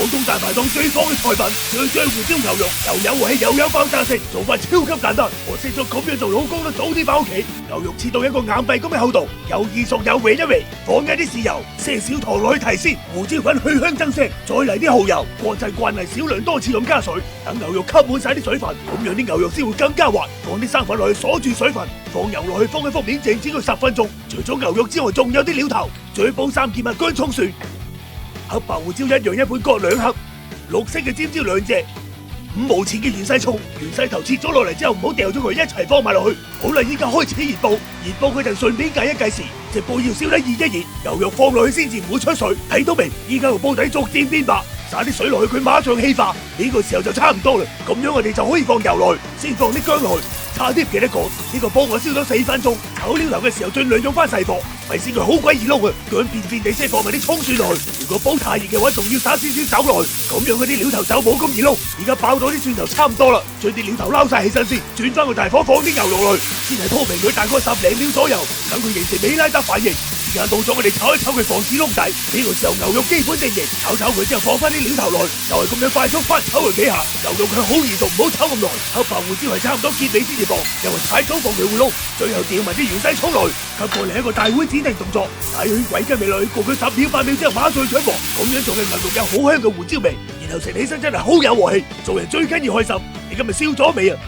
東大排檔最火嘅菜品，最將胡椒牛肉又有鑊氣又有爆炸性，做法超級簡單。我識咗咁樣做，老公都早啲翻屋企。牛肉切到一個硬幣咁嘅厚度，有意熟有味一味，放一啲豉油，些少糖落去提鮮，胡椒粉去香增色，再嚟啲蠔油，國際慣例少量多次咁加水，等牛肉吸滿晒啲水分，咁樣啲牛肉先會更加滑。放啲生粉落去鎖住水分，放油落去封一封面，靜止佢10分鐘。除咗牛肉之外，仲有啲料頭，再煲3件物薑葱蒜。黑白胡椒一樣一半各2盒，綠色嘅尖椒2隻，5毛錢嘅芫茜葱，芫茜頭切咗落嚟之後唔好掉咗佢，一齊放埋落去。好啦，依家開始熱煲，熱煲佢就順便計一計時，隻煲要燒得熱一熱，牛肉放落去先至唔會出水。睇到未？依家個煲底逐漸變白，灑啲水落去佢馬上氣化，呢個時候就差唔多啦。咁樣我哋就可以放油落去，先放啲薑落去。差啲唔記得講，呢個煲我燒咗4分鐘。炒料頭嘅時候盡量用翻細火，咪先佢好鬼易燶啊！薑變變地先放埋啲葱蒜落去。如果煲太熱嘅話，仲要灑少少酒落去，咁樣嗰啲料頭就冇咁易燶。而家爆到啲蒜頭差唔多啦，將啲料頭撈晒起身先，轉翻個大火放啲牛肉落去，先係拖平佢大概10零秒左右，等佢形成美拉德反應。時間到咗，我哋炒一炒佢，防止燶底。呢個時候牛肉基本定型，炒佢之後放翻啲料頭落去，就係咁樣快速翻炒佢幾下。牛肉佢好易熟，唔好炒咁耐。黑白胡椒係差唔多結尾先至放，因為太早放佢會燶。最後掉埋啲芫茜葱落去，吸過嚟一個大碗指定動作，睇佢鬼雞味落去，焗佢10秒8秒之後馬上上鑊。咁樣做嘅牛肉有好香嘅胡椒味，然後食起身真係好有鑊氣。做人最緊要開心，你今日燒咗未啊？